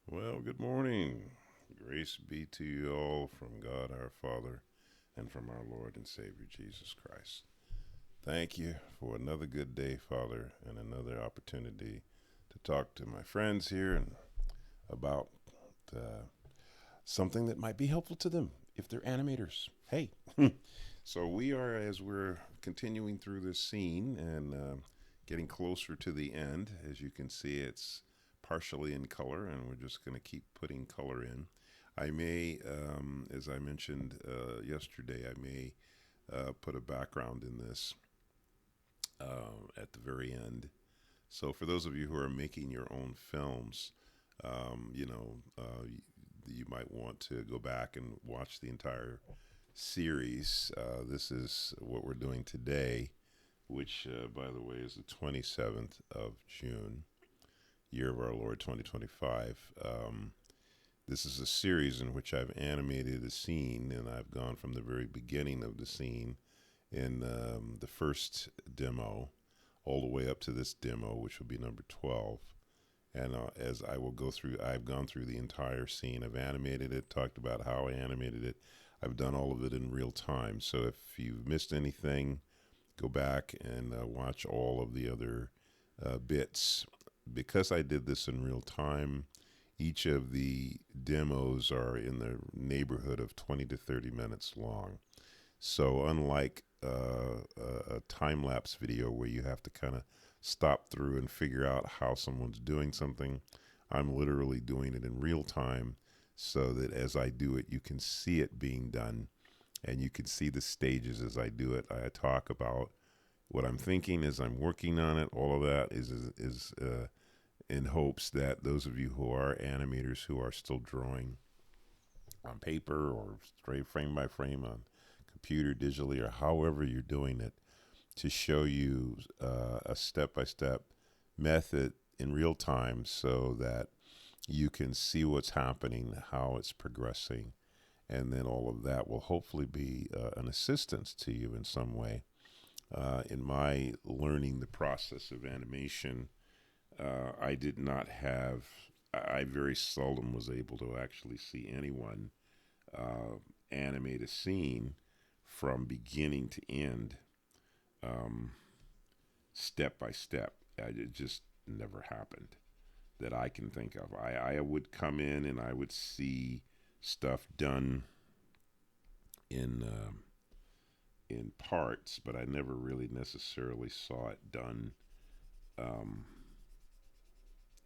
Well, good morning. Grace be to you all from God our Father and from our Lord and Savior Jesus Christ. Thank you for another good day, Father, and another opportunity to talk to my friends here and about uh, something that might be helpful to them if they're animators. Hey, so we are, as we're continuing through this scene and getting closer to the end. As you can see, it's partially in color, and we're just going to keep putting color in. I may, as I mentioned yesterday, I may put a background in this at the very end. So for those of you who are making your own films, you might want to go back and watch the entire series. This is what we're doing today, which, by the way, is the 27th of June, year of our Lord 2025. This is a series in which I've animated a scene, and I've gone from the very beginning of the scene in the first demo all the way up to this demo, which will be number 12. And as I will go through, I've gone through the entire scene. I've animated it, talked about how I animated it. I've done all of it in real time. So if you've missed anything, go back and watch all of the other bits. Because I did this in real time, each of the demos are in the neighborhood of 20 to 30 minutes long. So unlike a time lapse video where you have to kind of stop through and figure out how someone's doing something, I'm literally doing it in real time so that as I do it, you can see it being done and you can see the stages as I do it. I talk about what I'm thinking as I'm working on it. All of that is in hopes that those of you who are animators who are still drawing on paper or straight frame by frame on computer digitally or however you're doing it, to show you a step-by-step method in real time so that you can see what's happening, how it's progressing, and then all of that will hopefully be an assistance to you in some way. In my learning the process of animation, I did not have, I very seldom was able to actually see anyone animate a scene from beginning to end, um, step by step. It just never happened that I can think of. I would come in and I would see stuff done in in parts, but I never really necessarily saw it done um,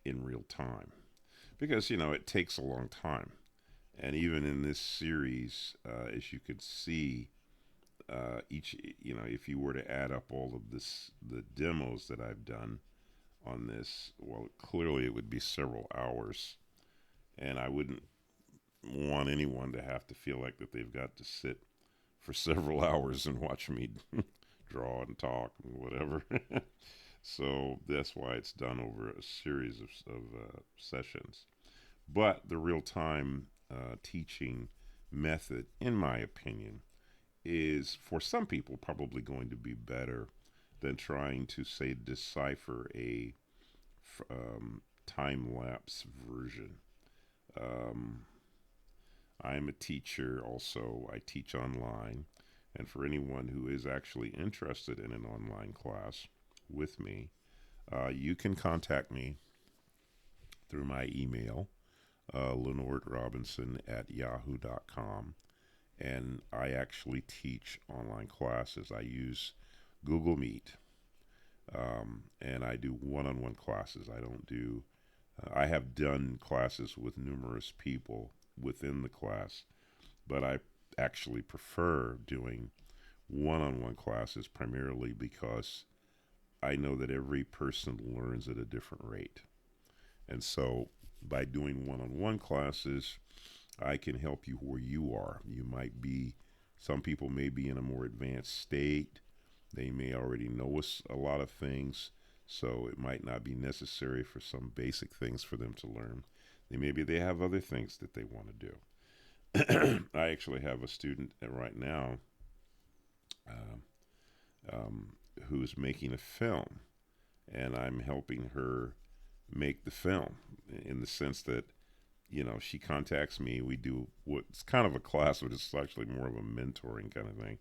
in real time because it takes a long time. And even in this series, as you could see, each if you were to add up all of the demos that I've done on this, well, clearly it would be several hours, and I wouldn't want anyone to have to feel like that they've got to sit for several hours and watch me draw and talk and whatever. So that's why it's done over a series of sessions. But the real time teaching method, in my opinion, is for some people probably going to be better than trying to, say, decipher a time lapse version. Um, I'm a teacher also, I teach online. And for anyone who is actually interested in an online class with me, you can contact me through my email, lenordrobinson at yahoo.com. And I actually teach online classes. I use Google Meet, and I do one-on-one classes. I don't do. I have done classes with numerous people within the class, but I actually prefer doing one-on-one classes primarily because I know that every person learns at a different rate, and so by doing one-on-one classes, I can help you where you are. You might be. Some people may be in a more advanced state. They may already know a lot of things, so it might not be necessary for some basic things for them to learn. Maybe they have other things that they want to do. I actually have a student right now uh, um, who's making a film, and I'm helping her make the film in the sense that she contacts me. We do what's kind of a class, but it's actually more of a mentoring kind of thing,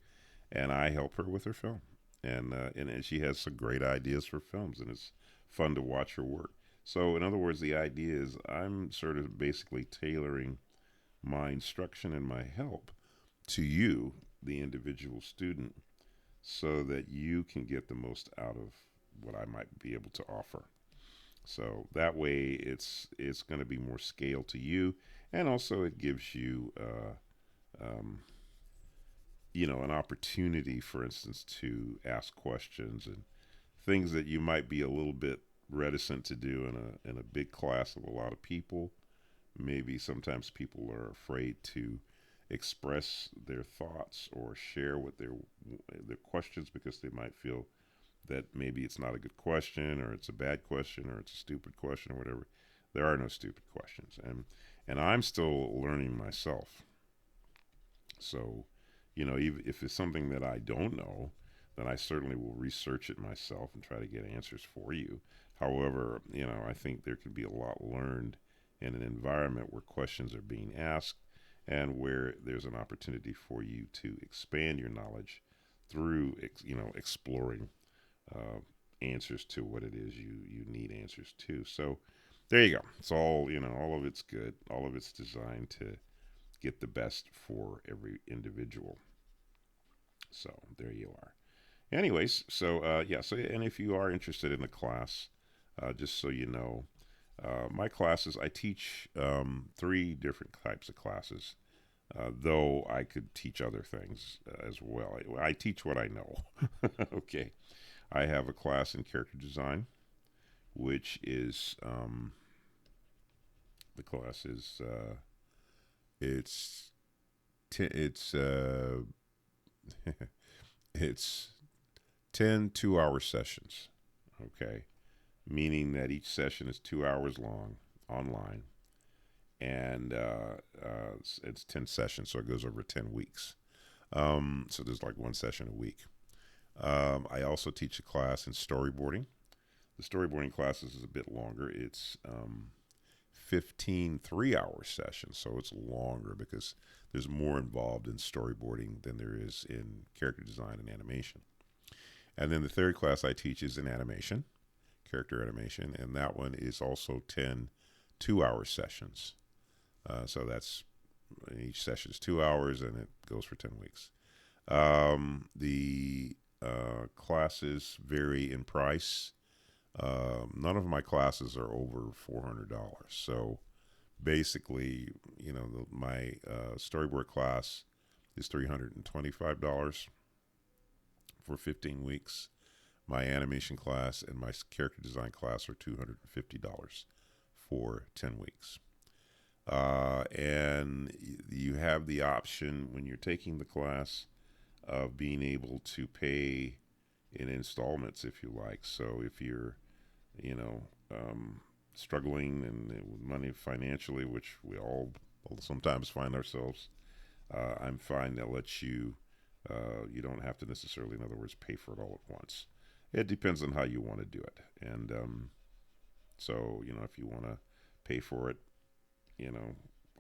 and I help her with her film. And she has some great ideas for films, and it's fun to watch her work. So, in other words, the idea is I'm sort of basically tailoring my instruction and my help to you, the individual student, so that you can get the most out of what I might be able to offer. So that way, it's going to be more scale to you, and also it gives you, um, an opportunity, for instance, to ask questions and things that you might be a little bit reticent to do in a big class of a lot of people. Maybe sometimes people are afraid to express their thoughts or share what their questions because they might feel that maybe it's not a good question or it's a bad question or it's a stupid question or whatever. There are no stupid questions, and I'm still learning myself. So, if it's something that I don't know, then I certainly will research it myself and try to get answers for you. However, I think there could be a lot learned in an environment where questions are being asked and where there's an opportunity for you to expand your knowledge through, exploring uh, answers to what it is you need answers to. So there you go. It's all, all of it's good. All of it's designed to get the best for every individual. So there you are. Anyways, so yeah, so and if you are interested in the class, just so you know, my classes, I teach three different types of classes, though I could teach other things as well. I teach what I know. Okay. I have a class in character design, which is the class is it's it's it's 10 2-hour sessions. Okay, meaning that each session is 2 hours long online, and it's 10 sessions, so it goes over 10 weeks. So there's like one session a week. I also teach a class in storyboarding. The storyboarding classes is a bit longer. It's 15 3-hour sessions, so it's longer because there's more involved in storyboarding than there is in character design and animation. And then the third class I teach is in animation, character animation, and that one is also 10 2-hour sessions. So that's each session is 2 hours and it goes for 10 weeks. The classes vary in price. None of my classes are over $400. So basically, my storyboard class is $325 for 15 weeks. My animation class and my character design class are $250 for 10 weeks. And you have the option when you're taking the class of being able to pay in installments if you like. So if you're, you know, struggling with money financially, which we all sometimes find ourselves, I'm fine to let you. You don't have to necessarily, in other words, pay for it all at once. It depends on how you want to do it, and so if you want to pay for it, you know,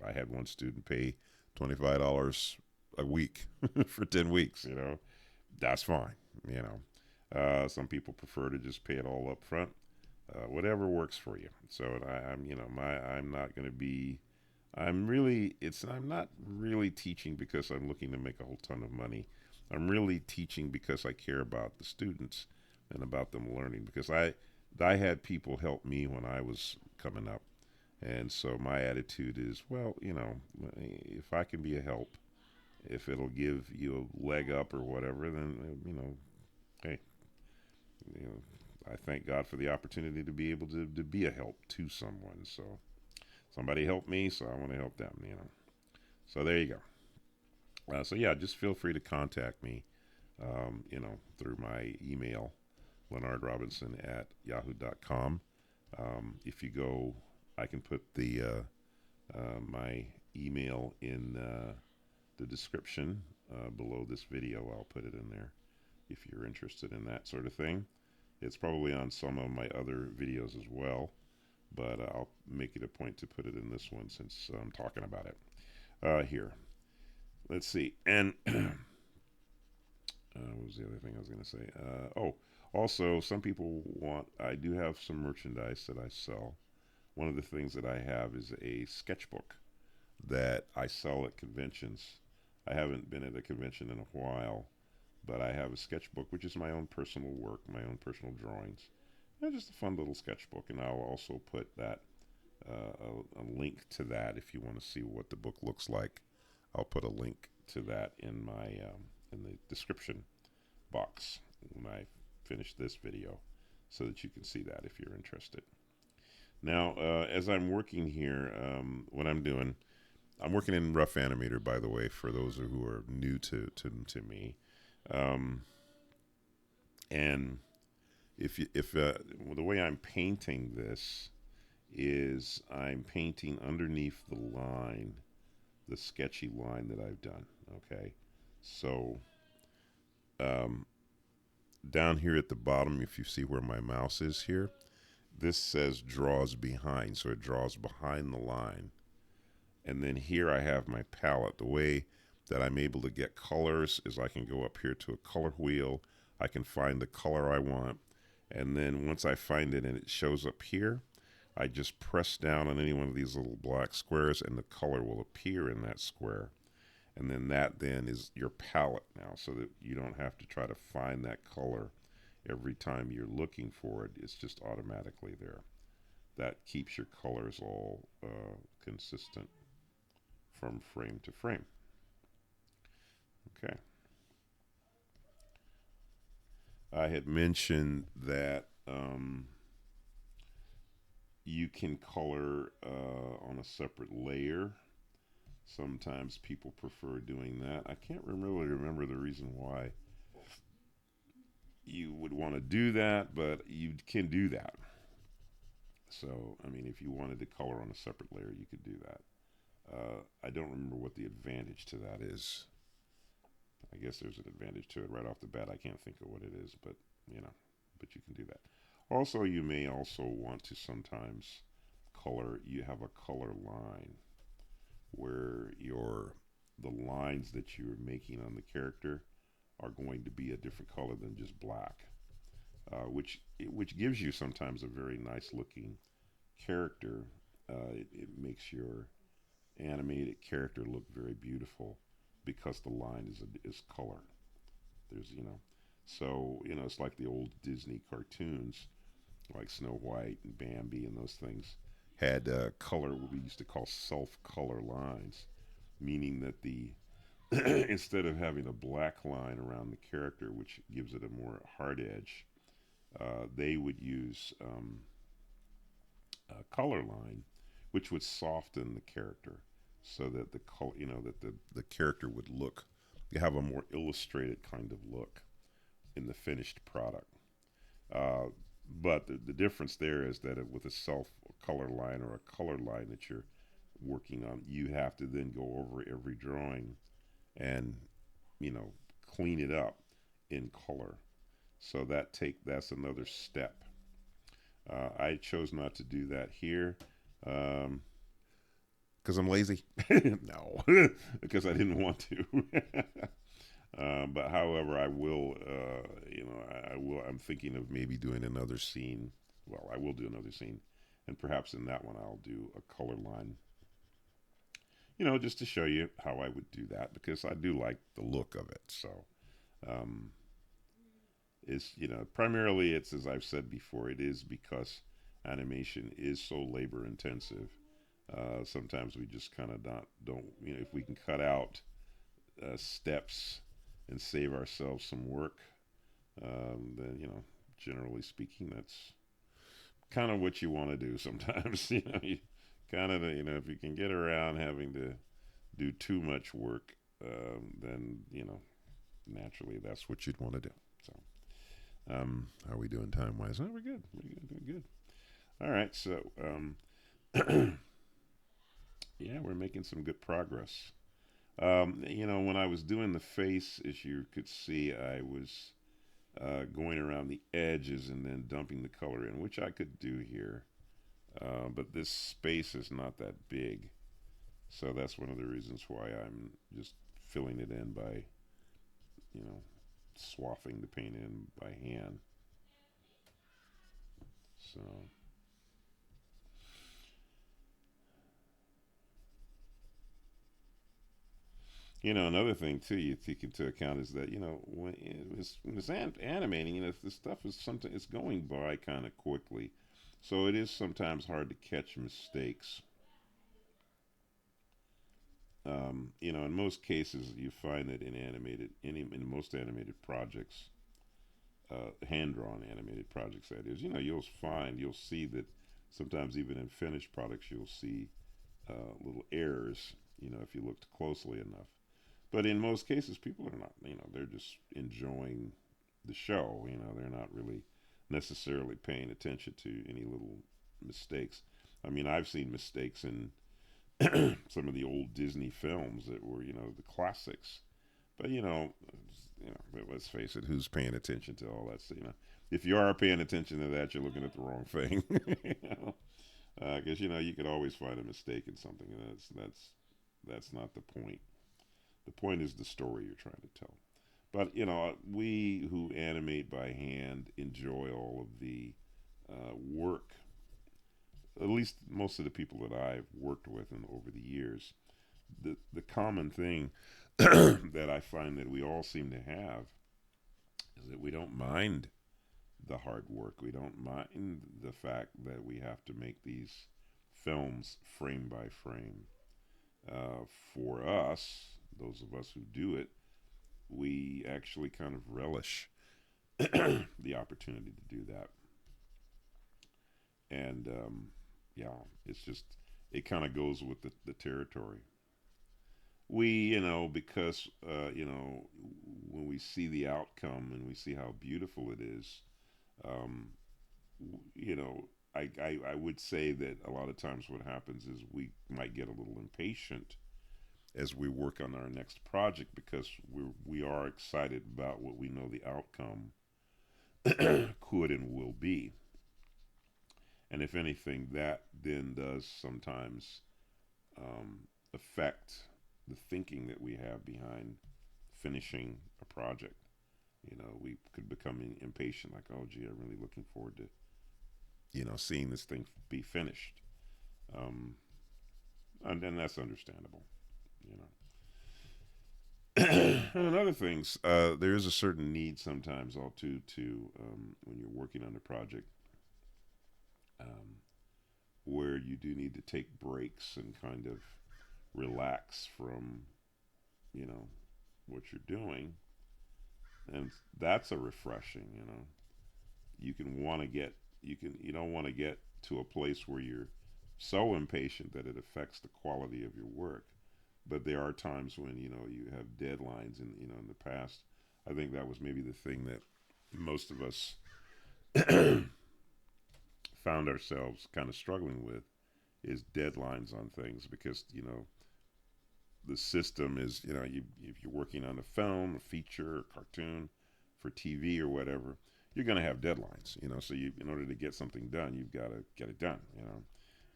I had one student pay $25 a week for 10 weeks. That's fine. Some people prefer to just pay it all up front. Whatever works for you. So I'm not going to be. I'm not really teaching because I'm looking to make a whole ton of money. I'm really teaching because I care about the students and about them learning. Because I had people help me when I was coming up, and so my attitude is, well, if I can be a help, if it'll give you a leg up or whatever, then hey, you know, I thank God for the opportunity to be able to be a help to someone. So somebody helped me, so I want to help them. So there you go. So yeah, just feel free to contact me, through my email, leonardrobinson@yahoo.com. If you go, I can put my email in the description below this video. I'll put it in there if you're interested in that sort of thing. It's probably on some of my other videos as well. but I'll make it a point to put it in this one since I'm talking about it. Here, let's see. And what was the other thing I was going to say? Oh, also, some people want, I do have some merchandise that I sell. One of the things that I have is a sketchbook that I sell at conventions. I haven't been at a convention in a while, but I have a sketchbook, which is my own personal work, my own personal drawings. And just a fun little sketchbook, and I'll also put that a link to that if you want to see what the book looks like. I'll put a link to that in my in the description box when I finish this video, so that you can see that if you're interested. Now, as I'm working here, what I'm doing, I'm working in Rough Animator, by the way, for those who are new to me. Um, and if the way I'm painting this is I'm painting underneath the line, the sketchy line that I've done. Okay, so um, down here at the bottom, if you see where my mouse is here, this says draws behind, so it draws behind the line. And then here I have my palette. The way that I'm able to get colors is I can go up here to a color wheel. I can find the color I want. And then once I find it and it shows up here, I just press down on any one of these little black squares and the color will appear in that square. And then that then is your palette now, so that you don't have to try to find that color every time you're looking for it. It's just automatically there. That keeps your colors all consistent from frame to frame. Okay. I had mentioned that you can color on a separate layer. Sometimes people prefer doing that. I can't really remember the reason why you would want to do that, but you can do that. So, I mean, if you wanted to color on a separate layer, you could do that. I don't remember what the advantage to that is. I guess there's an advantage to it right off the bat. I can't think of what it is, but you know, but you can do that. Also, you may also want to sometimes color. You have a color line where the lines that you're making on the character are going to be a different color than just black, which gives you sometimes a very nice looking character. It makes your animated character look very beautiful because the line is color. There's so it's like the old Disney cartoons like Snow White and Bambi and those things had color, what we used to call self color lines, meaning that the instead of having a black line around the character, which gives it a more hard edge, they would use a color line, which would soften the character, so that the color, that the character would look, you have a more illustrated kind of look in the finished product. Uh, but the difference there is that with a self color line or a color line that you're working on, you have to then go over every drawing and you know clean it up in color. So that's another step. I chose not to do that here because I'm lazy. No, because I didn't want to. But however, I will. I will. I'm thinking of maybe doing another scene. Well, I will do another scene, and perhaps in that one I'll do a color line. Just to show you how I would do that because I do like the look of it. So, um, it's primarily it's as I've said before. It is because animation is so labor intensive. Sometimes we just kind of don't if we can cut out steps and save ourselves some work, then generally speaking, that's kind of what you want to do. Sometimes you kind of if you can get around having to do too much work, then naturally that's what you'd want to do. So, how are we doing time wise? Oh, we're good. We're doing good. All right, so yeah, we're making some good progress. When I was doing the face, as you could see, I was going around the edges and then dumping the color in, which I could do here. But this space is not that big, so that's one of the reasons why I'm just filling it in by, you know, swathing the paint in by hand. So, another thing too you take into account is that when it's animating, the stuff is something it's going by kind of quickly, so it is sometimes hard to catch mistakes. In most cases, you find that in most animated projects, hand drawn animated projects, that is, you'll see that sometimes even in finished products, you'll see little errors, if you looked closely enough. But in most cases, people are not, they're just enjoying the show. They're not really necessarily paying attention to any little mistakes. I mean, I've seen mistakes in some of the old Disney films that were, the classics. But let's face it, who's paying attention to all that? So, if you are paying attention to that, you're looking at the wrong thing. Because you could always find a mistake in something, and that's not the point. The point is the story you're trying to tell. But we who animate by hand enjoy all of the work. At least most of the people that I've worked with and over the years, the common thing that I find that we all seem to have is that we don't mind the hard work. We don't mind the fact that we have to make these films frame by frame. For us, those of us who do it, we actually kind of relish the opportunity to do that. And yeah, it's just, it kind of goes with the territory. We, because, when we see the outcome and we see how beautiful it is, um, you know, I would say that a lot of times what happens is we might get a little impatient as we work on our next project because we are excited about what we know the outcome could and will be. And if anything, that then does sometimes affect the thinking that we have behind finishing a project. We could become impatient, like, oh, gee, I'm really looking forward to, seeing this thing be finished. Um, and then that's understandable, you know. And other things, there is a certain need sometimes, all too, to when you're working on a project, um, where you do need to take breaks and kind of relax from, you know, what you're doing, and that's a refreshing. You don't want to get to a place where you're so impatient that it affects the quality of your work. But there are times when you have deadlines, and in the past, I think that was maybe the thing that most of us found ourselves kind of struggling with is deadlines on things because the system is, if you're working on a film, a feature, a cartoon for TV or whatever, you're going to have deadlines. So in order to get something done, you've got to get it done.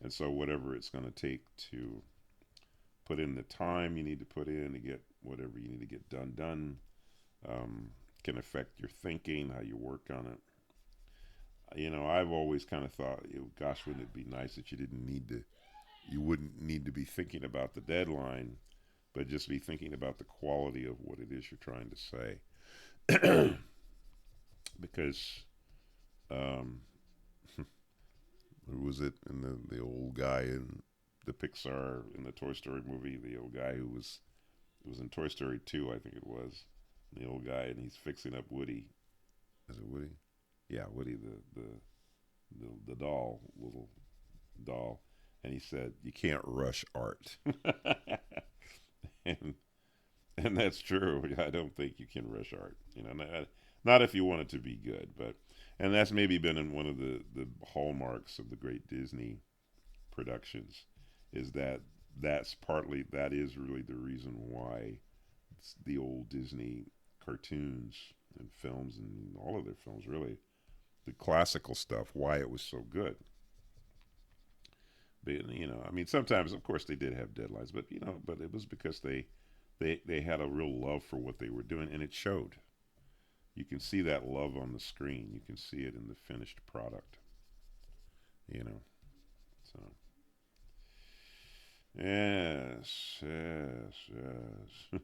And so whatever it's going to take to put in the time you need to put in to get whatever you need to get done, um, can affect your thinking, how you work on it. I've always kind of thought, gosh, wouldn't it be nice that you wouldn't need to be thinking about the deadline, but just be thinking about the quality of what it is you're trying to say. Because, um, who was it in the old guy in the Pixar in the Toy Story movie? The old guy who was it was in Toy Story 2, I think it was. The old guy, and he's fixing up Woody. Is it Woody? Yeah, Woody, the doll, little doll. And he said, "You can't rush art," and and that's true. I don't think you can rush art. Not if you want it to be good, but and that's maybe been in one of the hallmarks of the great Disney productions, is that is really the reason why the old Disney cartoons and films and all of their films, really, the classical stuff, why it was so good. But, I mean, sometimes, of course, they did have deadlines, but but it was because they had a real love for what they were doing, and it showed. You can see that love on the screen. You can see it in the finished product. You know, so yes, yes, yes.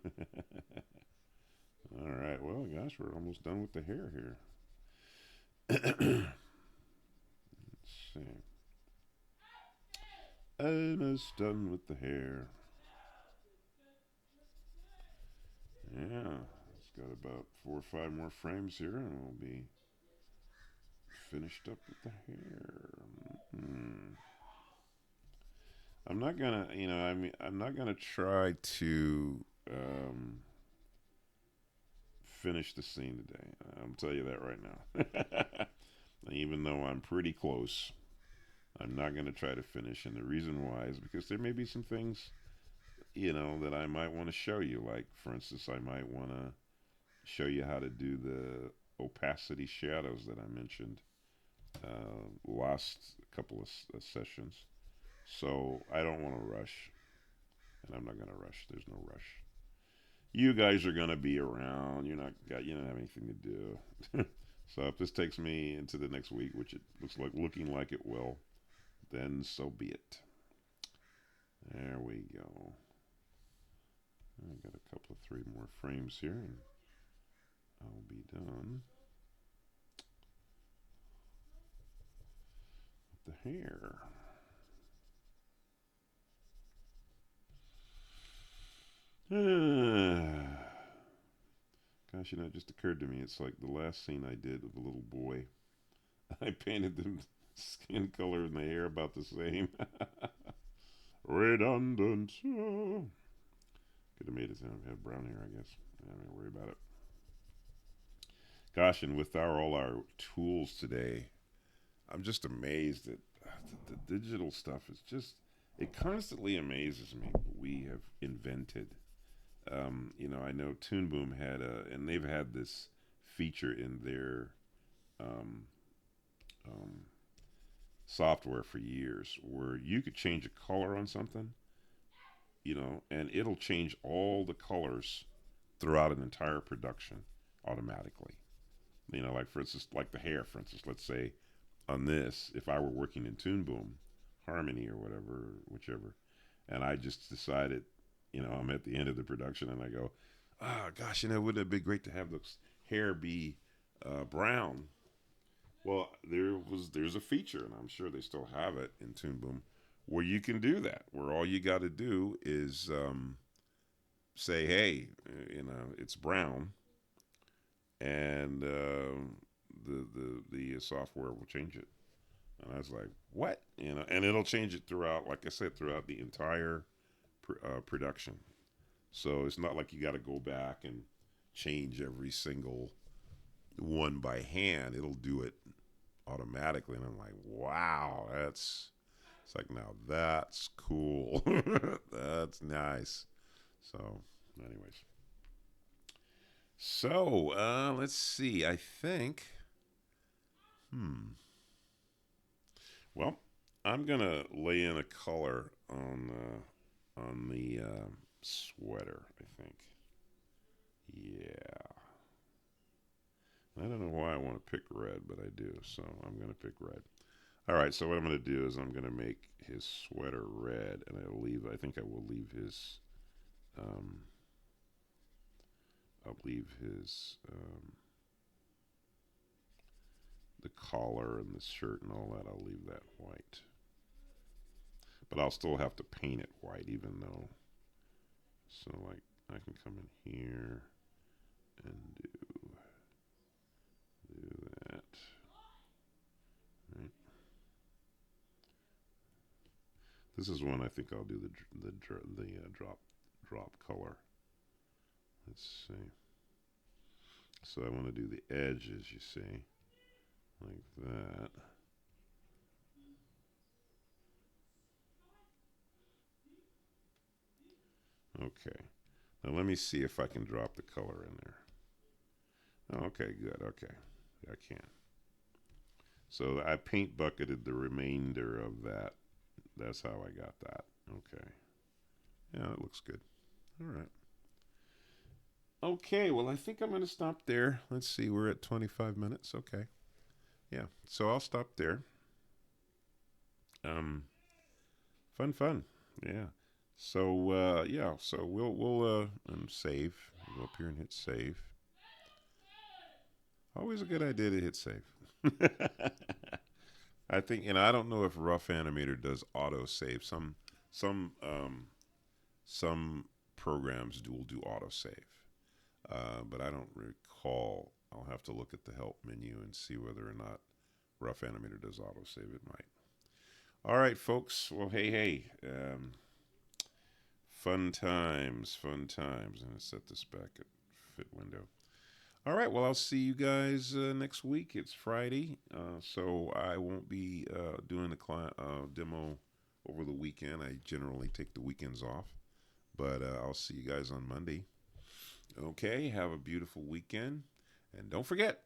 All right. Well, gosh, we're almost done with the hair here. Let's see. Almost done with the hair. Yeah, it's got about 4 or 5 more frames here, and we'll be finished up with the hair. Hmm. I'm not gonna, I mean, I'm not gonna try to finish the scene today. I'll tell you that right now. Even though I'm pretty close, I'm not gonna try to finish, and the reason why is because there may be some things, that I might want to show you. Like, for instance, I might want to show you how to do the opacity shadows that I mentioned last couple of sessions. So I don't want to rush, and I'm not going to rush. There's no rush. You guys are going to be around. You don't have anything to do. So if this takes me into the next week, which it looking like it will, then so be it. There we go. I got a couple of 3 more frames here, and I'll be done with the hair. Gosh, it just occurred to me. It's like the last scene I did of a little boy. I painted the skin color and the hair about the same. Redundant. Oh. Could have made it sound have brown hair, I guess. I don't worry about it. Gosh, and with all our tools today, I'm just amazed at the digital stuff. It constantly amazes me what we have invented. I know Toon Boom and they've had this feature in their um, um, software for years where you could change a color on something, and it'll change all the colors throughout an entire production automatically. Like, for instance, like the hair, for instance, let's say on this, if I were working in Toon Boom, Harmony or whatever, whichever, and I just decided, I'm at the end of the production and I go, gosh, wouldn't it be great to have the hair be brown? Well, there's a feature, and I'm sure they still have it in Toon Boom, where you can do that. Where all you got to do is say, hey, it's brown, and the software will change it. And I was like, what? And it'll change it throughout, like I said, throughout the entire production. So it's not like you got to go back and change every single one by hand. It'll do it automatically, and I'm like, wow, it's like, now that's cool. That's nice. So, anyways, let's see. I think, hmm. Well, I'm gonna lay in a color on the sweater. I think, yeah. I don't know why I want to pick red, but I do. So I'm gonna pick red. All right. So what I'm gonna do is I'm gonna make his sweater red, and I think I will leave his. Um, I'll leave his the collar and the shirt and all that. I'll leave that white, but I'll still have to paint it white, even though. So, like, I can come in here and do that. Right. This is one I think I'll do the drop color. Let's see. So I want to do the edges, you see, like that. Okay. Now let me see if I can drop the color in there. Oh, okay, good. Okay, I can. So I paint bucketed the remainder of That's how I got that. Okay. Yeah, it looks good. All right. Okay, well, I think I'm going to stop there. Let's see, we're at 25 minutes. Okay. Yeah, so I'll stop there. Um, fun. Yeah. So yeah, so we'll save. Go up here and hit save. Always a good idea to hit save. I think, and I don't know if Rough Animator does auto save. Some some programs will do auto save, but I don't recall. I'll have to look at the help menu and see whether or not Rough Animator does auto save. It might. All right, folks. Well, hey. Fun times, fun times. I'm going to set this back at fit window. All right, well, I'll see you guys next week. It's Friday, so I won't be doing the demo over the weekend. I generally take the weekends off, but I'll see you guys on Monday. Okay, have a beautiful weekend. And don't forget,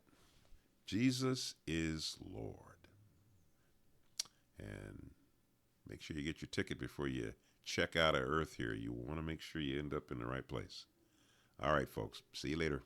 Jesus is Lord. And make sure you get your ticket before you check out of Earth here. You want to make sure you end up in the right place. All right, folks. See you later.